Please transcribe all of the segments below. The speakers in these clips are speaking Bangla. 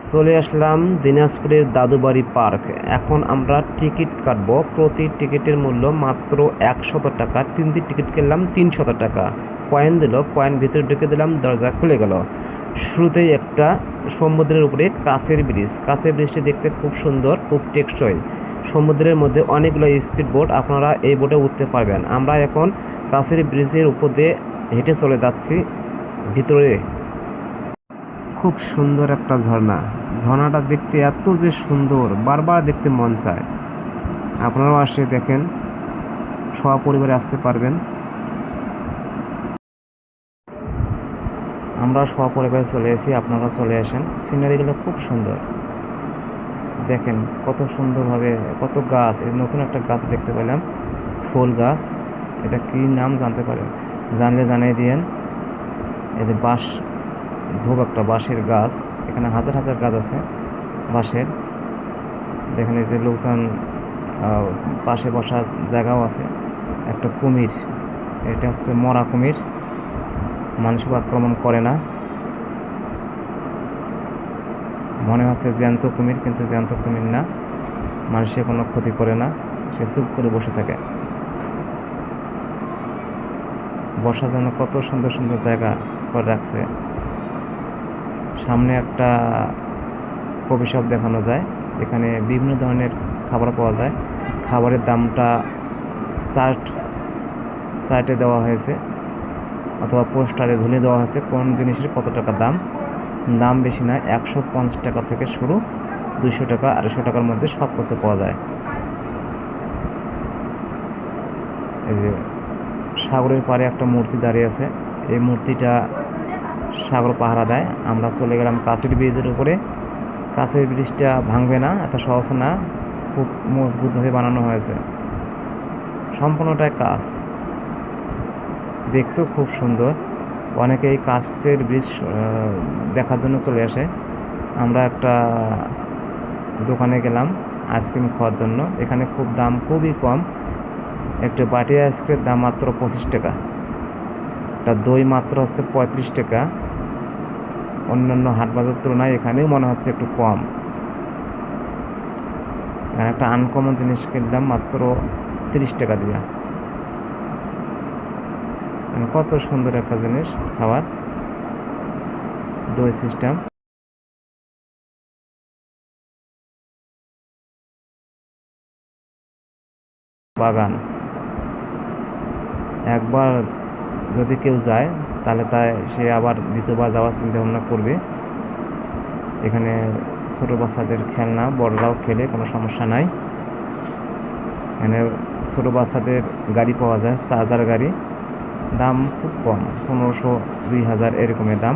চলে আসলাম দিনাজপুরের দাদুবাড়ি পার্ক। এখন আমরা টিকিট কাটবো। প্রতি টিকিটের মূল্য মাত্র 100 টাকা। 3 দিন টিকিট কিনলাম 300 টাকা। কয়েন দিল, কয়েন ভিতরে ঢুকে দিলাম, দরজা খুলে গেল। শুরুতেই একটা সমুদ্রের উপরে কাঁচের ব্রিজ। কাঁচের ব্রিজটি দেখতে খুব সুন্দর, খুব টেকসই। সমুদ্রের মধ্যে অনেকগুলো স্পিড বোট, আপনারা এই বোটে উঠতে পারবেন। আমরা এখন কাঁচের ব্রিজের উপর দিয়ে হেঁটে চলে যাচ্ছি ভিতরে। খুব সুন্দর একটা ঝর্ণা। ঝর্ণাটা দেখতে এত যে সুন্দর, বারবার দেখতে মন চায়। আপনারাও আসে দেখেন, সপরিবারে আসতে পারবেন। আমরা সপরিবারে চলে এসেছি, আপনারা চলে আসেন। সিনারিগুলো খুব সুন্দর, দেখেন কত সুন্দরভাবে, কত গাছ। এই নতুন একটা গাছ দেখতে পেলাম, ফুল গাছ। এটা কি নাম জানতে পারেন, জানলে জানিয়ে দিয়েন। এই যে বাঁশ ঝোপ, একটা বাঁশের গাছ। এখানে হাজার হাজার গাছ আছে বাঁশের। দেখেন এই যে লোকজন পাশে বসার জায়গাও আছে। একটা কুমির, এটা হচ্ছে মরা কুমির, মানুষকে আক্রমণ করে না। মনে হচ্ছে জ্যান্ত কুমির, কিন্তু জ্যান্ত কুমির না, মানুষের কোনো ক্ষতি করে না। সে চুপ করে বসে থাকে। বসার জন্য কত সুন্দর সুন্দর জায়গা করে রাখছে। সামনে একটা কফি শপ দেখানো যায়। এখানে বিভিন্ন ধরনের খাবার পাওয়া যায়। খাবারের দামটা চার্টে দেওয়া হয়েছে, অথবা পোস্টারে ঝুলিয়ে দেওয়া হয়েছে কোন জিনিসের কত টাকা দাম। দাম বেশি নয়, 150 টাকা থেকে শুরু, 200 টাকা, 250 টাকার মধ্যে সব কিছু পাওয়া যায়। এই যে সাগরের পাড়ে একটা মূর্তি দাঁড়িয়ে আছে, এই মূর্তিটা সাগর পাহারা দেয়। আমরা চলে গেলাম কাঁচের ব্রিজের উপরে। কাঁচের ব্রিজটা ভাঙবে না, এত সহজ না, খুব মজবুতভাবে বানানো হয়েছে। সম্পূর্ণটাই কাঁচ, দেখতেও খুব সুন্দর। অনেকে এই কাঁচের ব্রিজ দেখার জন্য চলে আসে। আমরা একটা দোকানে গেলাম আইসক্রিম খাওয়ার জন্য। এখানে খুব দাম খুবই কম। একটা বাটি আইসক্রিমের দাম মাত্র 25 টাকা। একটা দই মাত্র হচ্ছে 35 টাকা। অন্যান্য হাট বাজার তুলনায় এখানেও মনে হচ্ছে একটু কম। এখানে একটা আনকমন জিনিস কিনলাম মাত্র 30 টাকা দিয়ে। কত সুন্দর একটা জিনিস, খাবার, দই সিস্টেম। বাগান, একবার যদি কেউ যায় তাহলে সে আবার দ্বিতীয়বার যাওয়ার চিন্তা ভাবনা করবে। এখানে ছোটো বাচ্চাদের খেলনা, বড়রাও খেলে, কোনো সমস্যা নাই। এখানে ছোটো বাচ্চাদের গাড়ি পাওয়া যায়, চার্জার গাড়ি। দাম খুব কম, 1500, 2000 এরকমের দাম।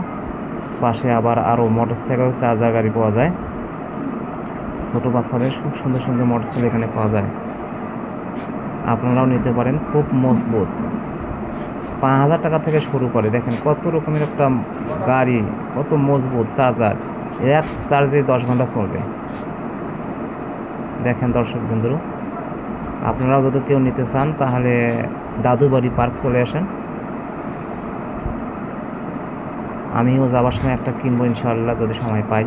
পাশে আবার আরও মোটরসাইকেল, চার্জার গাড়ি পাওয়া যায়। ছোটো বাচ্চাদের খুব সুন্দর সুন্দর মোটরসাইকেল এখানে পাওয়া যায়, আপনারাও নিতে পারেন। খুব মজবুত, 5000 টাকা থেকে শুরু করে। দেখেন কত রকমের একটা গাড়ি, কত মজবুত। চার্জার, এক চার্জে 10 ঘন্টা চলবে। দেখেন দর্শক বন্ধু, আপনারাও যদি কেউ নিতে চান তাহলে দাদুবাড়ি পার্ক চলে আসেন। আমিও যাওয়ার সময় একটা কিনবো ইনশাআল্লাহ, যদি সময় পাই।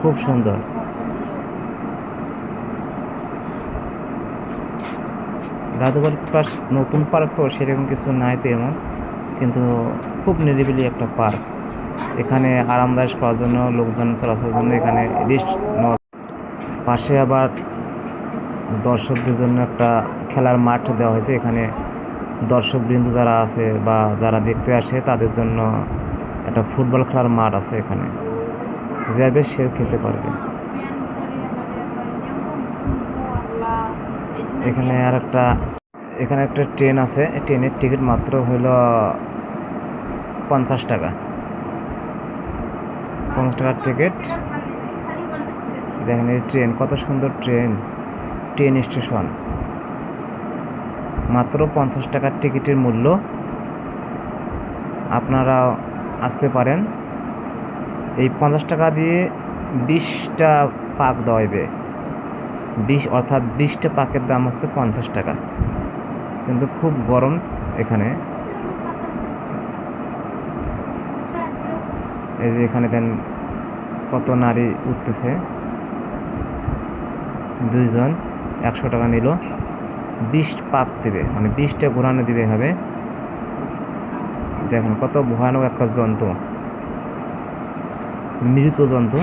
খুব সুন্দর। দাদুবাড়ি পার্ক নতুন পার্ক তো, সেরকম কিছু নাই তেমন, কিন্তু খুব নিরিবিলি একটা পার্ক। এখানে আরামদায়ক করার জন্য, লোকজন চলাচলের জন্য এখানে রিস্ক নেওয়া। পাশে আবার দর্শকদের জন্য একটা খেলার মাঠ দেওয়া হয়েছে। এখানে দর্শকবৃন্দ যারা আছে বা যারা দেখতে আসে তাদের জন্য একটা ফুটবল খেলার মাঠ আছে। এখানে যাবে সে খেলতে পারবে। এখানে একটা ট্রেন আছে, ট্রেনের টিকিট মাত্র হইল 50 টাকা। 50 টাকার টিকিট। দেখেন এই ট্রেন, কত সুন্দর ট্রেন, ট্রেন স্টেশন। মাত্র 50 টাকার টিকিটের মূল্য। আপনারা আসতে পারেন। এই 50 টাকা দিয়ে 20টা পাক দেওয়া হবে। অর্থাৎ 20টা পাকের দাম হচ্ছে 50 টাকা। কিন্তু খুব গরম এখানে, এই যে এখানে দেন কত নারী উঠতেছে, 2 জন 100 টাকা নিল, 20 পাক দিবে, মানে 20টা ঘোরানো দিবে হবে। দেখুন কত ভয়ানক একটা জন্তু, মৃত জন্তু।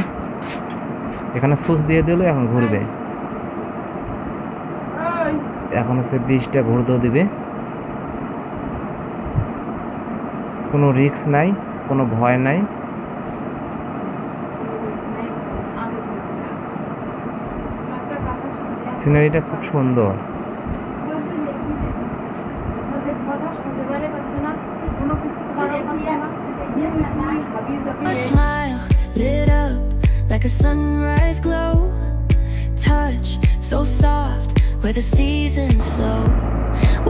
এখানে সুচ দিয়ে দিল, এখন ঘুরবে। এখন হচ্ছে 20টা ঘুরতেও দিবে, কোনো রিস্ক নাই, কোনো ভয় নাই। সিনারিটা খুব সুন্দর। A smile lit up like a sunrise glow, touch so soft where the seasons flow.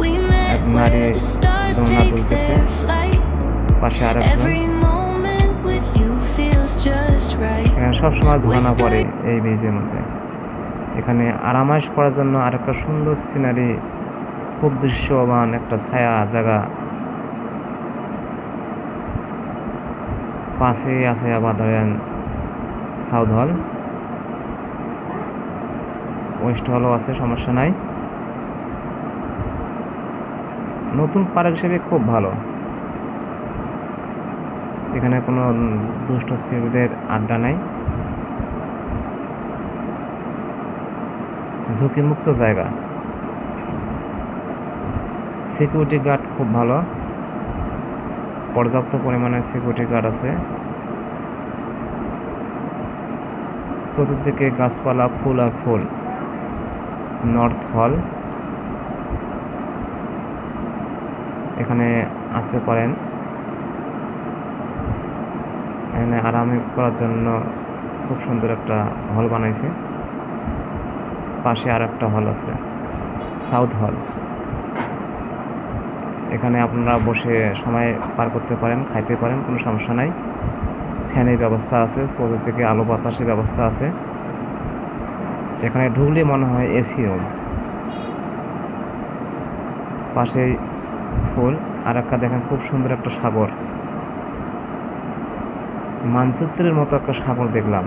We met where the stars take their flight. পাশে আর Every moment with you feels just right. সবসময় ঝর্ণা পড়ে এই ব্রিজের মধ্যে। এখানে আরামাইশ করার জন্য আরেকটা সুন্দর সিনারি, খুব দৃশ্যমান একটা ছায়া জায়গা। পাশেই আছে আবার ধরেন সাউথ হল, ওয়েস্ট হলও আছে, সমস্যা নাই। নতুন পার্ক হিসেবে খুব ভালো। এখানে কোনো দুষ্ট ছেলেদের আড্ডা নাই, ঝুঁকিমুক্ত জায়গা। সিকিউরিটি গার্ড খুব ভালো, পর্যাপ্ত পরিমাণে সিকিউরিটি গার্ড আছে। চতুর্দিকে গাছপালা, ফুল আর ফুল। নর্থ হল, এখানে আসতে পারেন। এখানে আরামে করার জন্য খুব সুন্দর একটা হল বানাইছে। পাশে আর একটা হল আছে, সাউথ হল। এখানে আপনারা বসে সময় পার করতে পারেন, খাইতে পারেন, কোনো সমস্যা নাই। ফ্যানের ব্যবস্থা আছে, চতুর্দিকে আলো বাতাসের ব্যবস্থা আছে। এখানে ঢুকলে মনে হয় এসি রুম। পাশেই ফুল। আর একটা দেখেন খুব সুন্দর একটা সাগর, মানচিত্রের মতো একটা সাগর দেখলাম।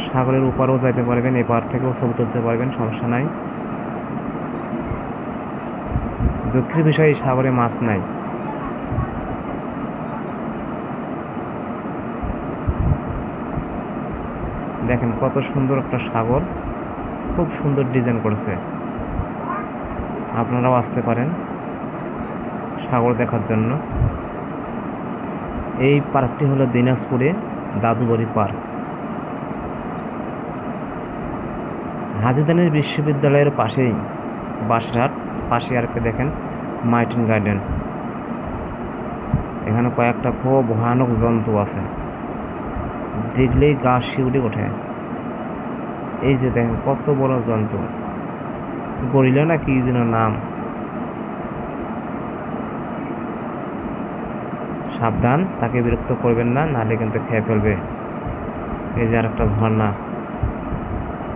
সাগরের উপারও যাইতে পারবেন, এপার থেকেও ছবি তুলতে পারবেন, সমস্যা নাই। দুঃখের বিষয় সাগরে মাছ নাই। দেখেন কত সুন্দর একটা সাগর, খুব সুন্দর ডিজাইন করেছে। আপনারাও আসতে পারেন সাগর দেখার জন্য। এই পার্কটি হলো দিনাজপুরে দাদুবাড়ি পার্ক। হাজীদানির বিশ্ববিদ্যালয়ের পাশেই বাসরহাট। পাশে আরেকটা দেখেন মার্টিন গার্ডেন। এখানে কয়েকটা খুব ভয়ানক জন্তু আছে, দেখলেই গা শিউরে ওঠে। এই যে দেখেন কত বড় জন্তু, গরিলা না কি যেন নাম। সাবধান, তাকে বিরক্ত করবেন না, নাহলে কিন্তু খেয়ে ফেলবে। এই যে আরেকটা ঝর্ণা,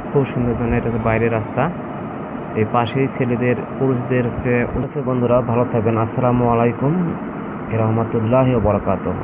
খুব সুন্দর ঝর্ণা। এটা বাইরের রাস্তা, এই পাশেই ছেলেদের পুরুষদের হচ্ছে। বন্ধুরা ভালো থাকবেন। আসসালামু আলাইকুম রহমতুল্লাহি ওয়া বারাকাতুহু।